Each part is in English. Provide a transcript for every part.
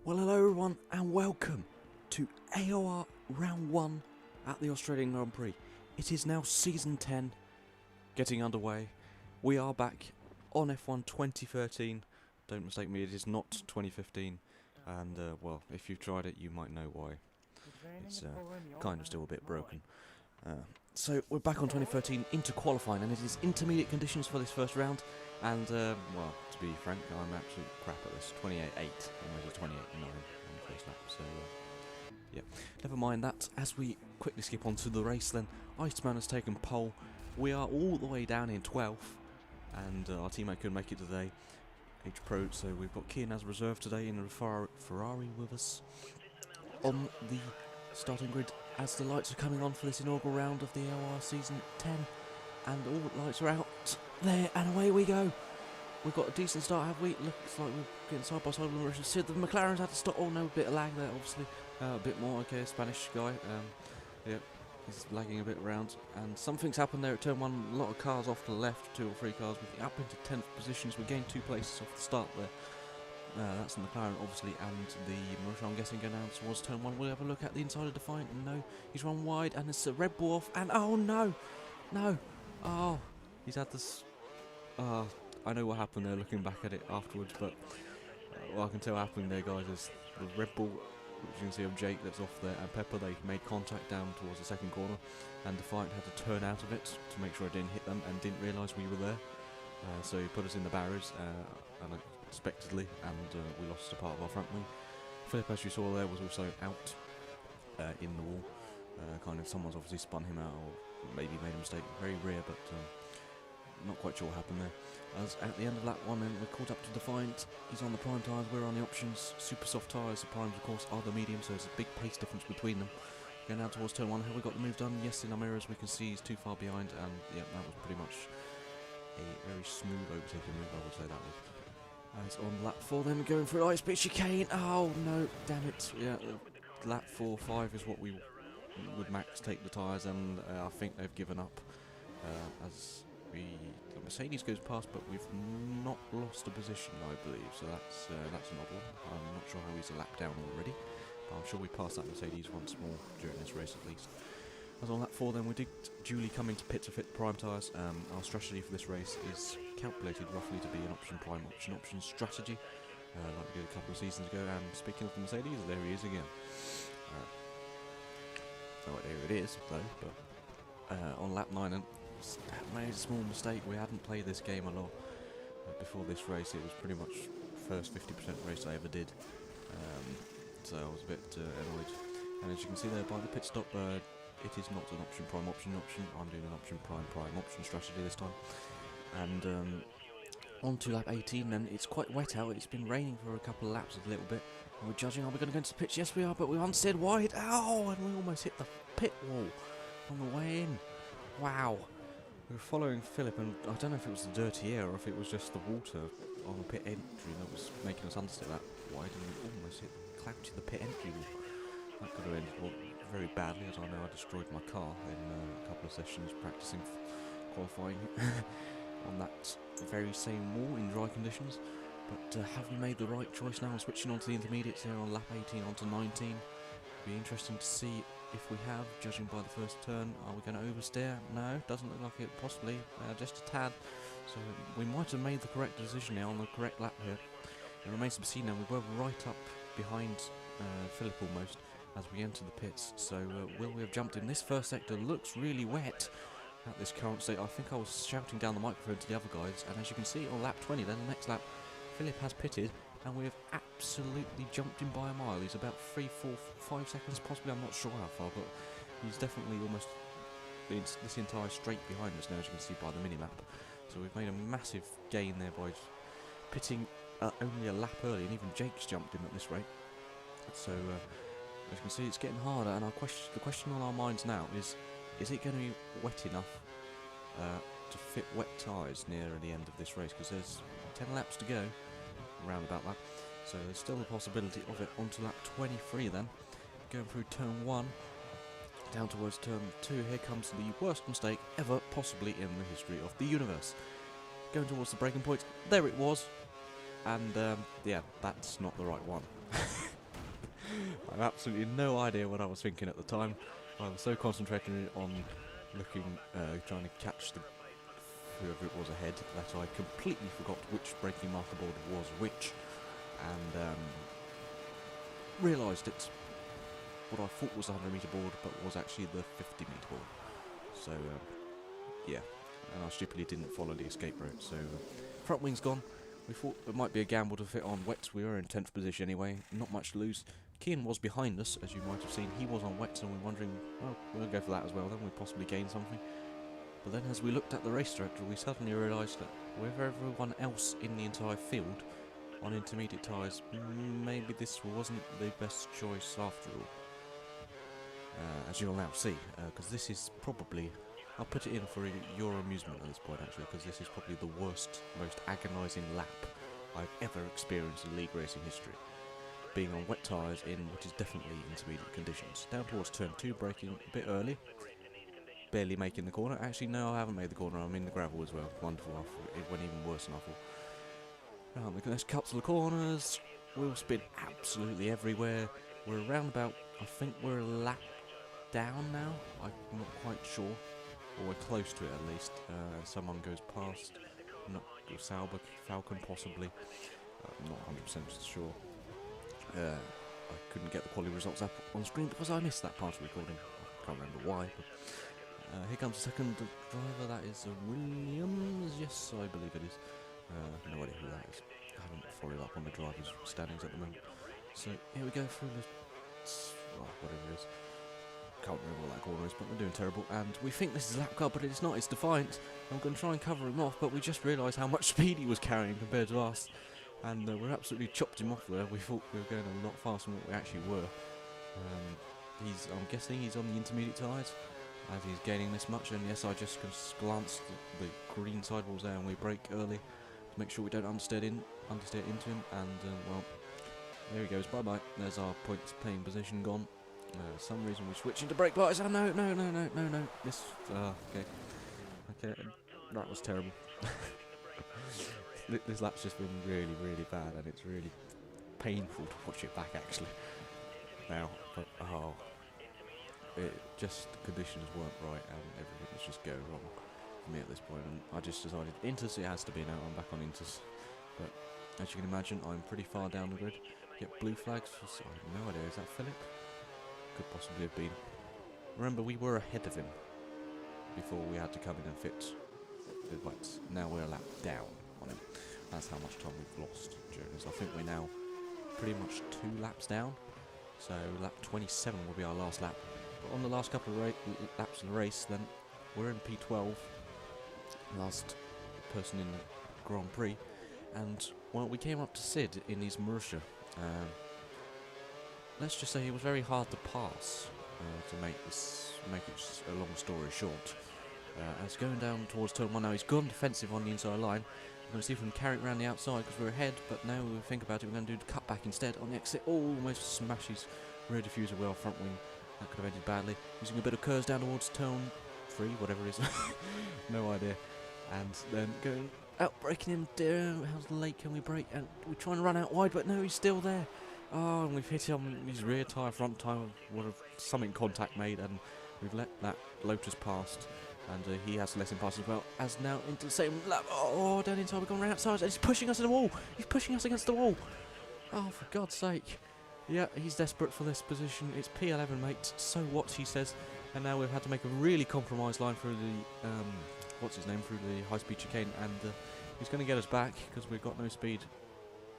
Well, hello everyone and welcome to AOR Round 1 at the Australian Grand Prix. It is now Season 10 getting underway. We are back on F1 2013. Don't mistake me, it is not 2015. And, well, if you've tried it, you might know why. It's kind of still a bit broken. So, we're back on 2013 into qualifying, and it is intermediate conditions for this first round. And, well, to be frank, I'm absolute crap at this. 28.8, almost a 28.9 on the first lap, so, yeah. Never mind that. As we quickly skip on to the race then, Iceman has taken pole. We are all the way down in 12th, and our teammate couldn't make it today, H-Pro, so we've got Kian as reserve today in a Ferrari with us on the starting grid as the lights are coming on for this inaugural round of the AOR Season 10, and all the lights are out there, and away we go. We've got a decent start, have we? Looks like we're getting side by side with the McLaren's had to stop. Oh no, a bit of lag there, obviously. A bit more, okay, Spanish guy. Yeah, he's lagging a bit around. And something's happened there at turn 1. A lot of cars off to the left, 2 or 3 cars. We're up into 10th positions. We gained 2 places off the start there. That's the McLaren, obviously, and the Marussia, I'm guessing, going down towards turn 1. We'll have a look at the inside of Defiant. No, he's run wide, and it's a Red Bull off. And oh no, no, oh, he's had this. I know what happened there looking back at it afterwards, but what I can tell happening there, guys, is the Red Bull, which you can see of Jake that's off there, and Pepper, they made contact down towards the second corner, and Defiant had to turn out of it to make sure I didn't hit them and didn't realise we were there. So he put us in the barriers unexpectedly, and we lost a part of our front wing. Philip, as you saw there, was also out in the wall. Kind of someone's obviously spun him out, or maybe made a mistake. Very rare, but not quite sure what happened there. As at the end of lap 1, then we're caught up to Defiant. He's on the prime tyres, we're on the options. Super soft tyres, the primes of course are the medium, so there's a big pace difference between them. Going down towards turn 1, have we got the move done? Yes, in our mirrors we can see he's too far behind, and yeah, that was pretty much a very smooth overtaking move, I would say that was. As on lap 4 then, going through high speed chicane. Oh no, damn it. Yeah, lap 4, 5 is what we would max take the tyres, and I think they've given up as the Mercedes goes past, but we've not lost a position, I believe, so that's an odd one. I'm not sure how he's a lap down already, but I'm sure we passed that Mercedes once more during this race at least. As on lap 4 then, we did duly come into pit to fit the prime tyres. Our strategy for this race is calculated roughly to be an option prime option strategy, like we did a couple of seasons ago. And speaking of the Mercedes, there he is again. So there it is though, but on lap 9 and made a small mistake. We hadn't played this game a lot before this race. It was pretty much first 50% race I ever did, so I was a bit annoyed. And as you can see there by the pit stop, it is not an option prime option. I'm doing an option prime option strategy this time. And on to lap 18 then. It's quite wet out. It's been raining for a couple of laps a little bit, and we're judging, are we going to go into the pitch? Yes we are, but we unsteered wide. Ow, and we almost hit the pit wall on the way in. Wow. We were following Philip, and I don't know if it was the dirty air or if it was just the water on the pit entry that was making us understeer that wide, and we almost hit the pit entry wall. That could have ended very badly, as I know I destroyed my car in a couple of sessions practicing qualifying on that very same wall in dry conditions. But have we made the right choice now? Switching on to the intermediates here on lap 18 onto 19. It'll be interesting to see if we have, judging by the first turn. Are we going to oversteer? No, doesn't look like it, possibly, just a tad. So we might have made the correct decision now on the correct lap here. It remains to be seen now. We were right up behind Philip almost as we enter the pits, so will we have jumped in? This first sector looks really wet at this current state. I think I was shouting down the microphone to the other guys, and as you can see on lap 20 then, the next lap, Philip has pitted, and we have absolutely jumped him by a mile. He's about 3, 4, 5 seconds possibly, I'm not sure how far, but he's definitely almost this entire straight behind us now, as you can see by the minimap. So we've made a massive gain there by pitting only a lap early, and even Jake's jumped him at this rate. So as you can see, it's getting harder, and the question on our minds now is it going to be wet enough to fit wet tyres near the end of this race? Because there's 10 laps to go, around about that, so there's still a possibility of it. Onto lap 23 then, going through turn 1, down towards turn 2, here comes the worst mistake ever possibly in the history of the universe. Going towards the braking point, there it was, and yeah, that's not the right one. I have absolutely no idea what I was thinking at the time. I was so concentrated on looking, trying to catch whoever it was ahead, that I completely forgot which braking marker board was which, and realised it's what I thought was the 100 metre board, but was actually the 50 metre board. So, yeah, and I stupidly didn't follow the escape route, so front wing's gone. We thought it might be a gamble to fit on wets. We were in 10th position anyway, not much to lose. Kian was behind us, as you might have seen. He was on wets, and we're wondering, well, we'll go for that as well, then we'll possibly gain something. But then as we looked at the race director, we suddenly realised that with everyone else in the entire field on intermediate tyres, maybe this wasn't the best choice after all. As you'll now see, because this is probably, I'll put it in for your amusement at this point actually, because this is probably the worst, most agonising lap I've ever experienced in league racing history. Being on wet tyres in what is definitely intermediate conditions. Down towards turn 2, braking a bit early, barely making the corner. Actually no, I haven't made the corner, I'm in the gravel as well. Wonderful, it went even worse than I thought. Right, there's a couple of corners, wheel spin absolutely everywhere. We're around about, I think we're a lap down now, I'm not quite sure, or we're close to it at least, and someone goes past, not Sauber, Falcon possibly, I'm not 100% sure. I couldn't get the quality results up on screen because I missed that part of the recording, I can't remember why, but here comes the second driver, that is Williams, yes I believe it is, no idea who that is, I haven't followed up on the drivers' standings at the moment, so here we go through the, whatever it is. Can't remember what that corner is, but we're doing terrible, and we think this is lap car, but it's not, it's Defiant. I'm going to try and cover him off, but we just realised how much speed he was carrying compared to us, and we're absolutely chopped him off there. We thought we were going a lot faster than what we actually were. I'm guessing he's on the intermediate tyres, as he's gaining this much, and yes, I just glanced at the green sidewalls there, and we brake early to make sure we don't understeer into him, and well, there he goes, bye-bye. There's our points playing position gone. Some reason we switched into brake lights. Oh no. This. Okay. That was terrible. This lap's just been really, really bad, and it's really painful to watch it back actually. Now, but just the conditions weren't right, and everything was just going wrong for me at this point. And I just decided Inters. It has to be now. I'm back on Inters. But as you can imagine, I'm pretty far down the grid. Get blue flags. I have no idea. Is that Philip? Could possibly have been. Remember, we were ahead of him before we had to come in and fit the wets. Now we're a lap down on him. That's how much time we've lost during this. I think we're now pretty much 2 laps down. So lap 27 will be our last lap. But on the last couple of laps of the race, then we're in P12, last person in the Grand Prix, and well, we came up to Sid in his Marussia. Let's just say he was very hard to pass, to make it a long story short. As going down towards turn 1 now, he's gone defensive on the inside line. We're going to see if we can carry it around the outside because we're ahead, but now we think about it, we're going to do the cutback instead on the exit. Oh, almost smashes rear diffuser well front wing. That could have ended badly. Using a bit of curves down towards turn 3, whatever it is. No idea. And then going out, braking him down. How late can we brake? And we're trying to run out wide, but no, he's still there. Oh, and we've hit him on his rear tyre, front tyre, would have something contact made, and we've let that Lotus past, and he has to let him pass as well, as now into the same lap. Oh, down inside, we've gone round outside, and he's pushing us to the wall. He's pushing us against the wall. Oh, for God's sake. Yeah, he's desperate for this position. It's P11, mate. So what, he says. And now we've had to make a really compromised line through the, through the high-speed chicane, and he's going to get us back, because we've got no speed.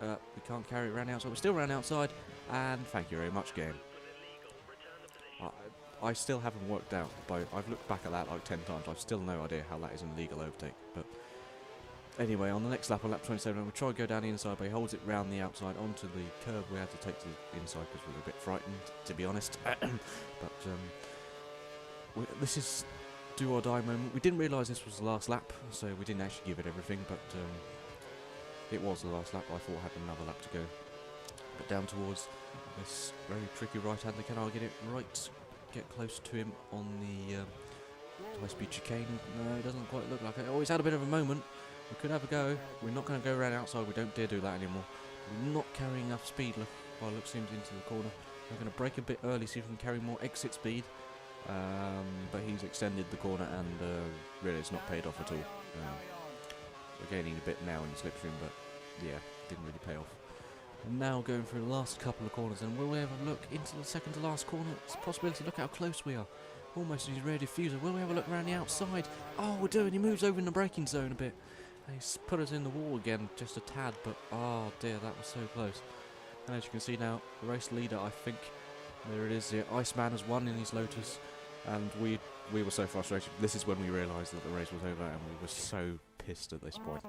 We can't carry it around outside. We're still around outside, and thank you very much, game. I still haven't worked out, but I've looked back at that like 10 times. I've still no idea how that is an illegal overtake. But anyway, on the next lap, on lap 27, we try to go down the inside, but he holds it round the outside onto the curb. We had to take to the inside because we were a bit frightened, to be honest. But this is do or die moment. We didn't realise this was the last lap, so we didn't actually give it everything, but it was the last lap. I thought I had another lap to go. But down towards this very tricky right-hander. Can I get it right? Get close to him on the high-speed chicane. No, it doesn't quite look like it. Oh, he's had a bit of a moment. We could have a go. We're not going to go around outside. We don't dare do that anymore. Not carrying enough speed by the looks of things into the corner. We're going to brake a bit early, see if we can carry more exit speed. But he's extended the corner and really it's not paid off at all. We're gaining a bit now in the slipstream, but yeah, didn't really pay off. Now going through the last couple of corners, and will we have a look into the second to last corner? It's a possibility. Look how close we are. Almost in his rear diffuser. Will we have a look around the outside? Oh, we're doing. He moves over in the braking zone a bit. And he's put us in the wall again, just a tad, but oh dear, that was so close. And as you can see now, the race leader, I think, there it is, the Iceman has won in his Lotus, and we were so frustrated. This is when we realised that the race was over, and we were so pissed at this point.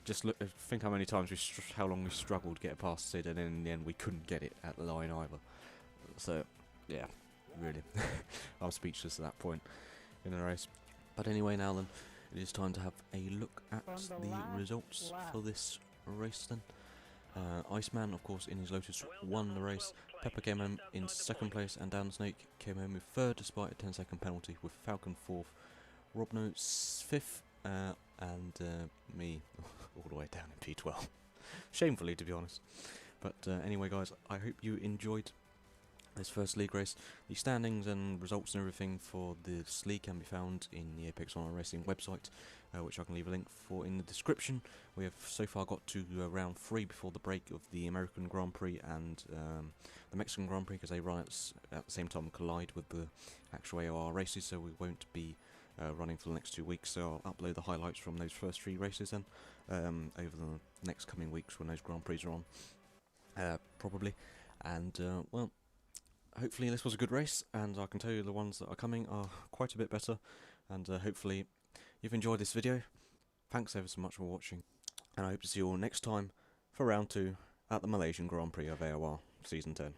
Just look, think how many times how long we struggled to get it past Sid, and then in the end we couldn't get it at the line either. So, yeah, really, I'm speechless at that point in the race. But anyway, now then, it is time to have a look at the results for this race then. Iceman, of course, in his Lotus won the race. Pepper came home in second place, and Down Snake came home with third despite a 10-second penalty, with Falcon fourth, Robno fifth, and me all the way down in P12. Shamefully, to be honest. But anyway, guys, I hope you enjoyed this first league race. The standings and results and everything for this league can be found in the Apex Online Racing website, which I can leave a link for in the description. We have so far got to round 3 before the break of the American Grand Prix and the Mexican Grand Prix, because they run at the same time, collide with the actual AOR races, so we won't be running for the next 2 weeks. So I'll upload the highlights from those first 3 races then over the next coming weeks when those Grand Prix are on, probably. And well, hopefully this was a good race, and I can tell you the ones that are coming are quite a bit better, and hopefully you've enjoyed this video. Thanks ever so much for watching, and I hope to see you all next time for round 2 at the Malaysian Grand Prix of AOR Season 10.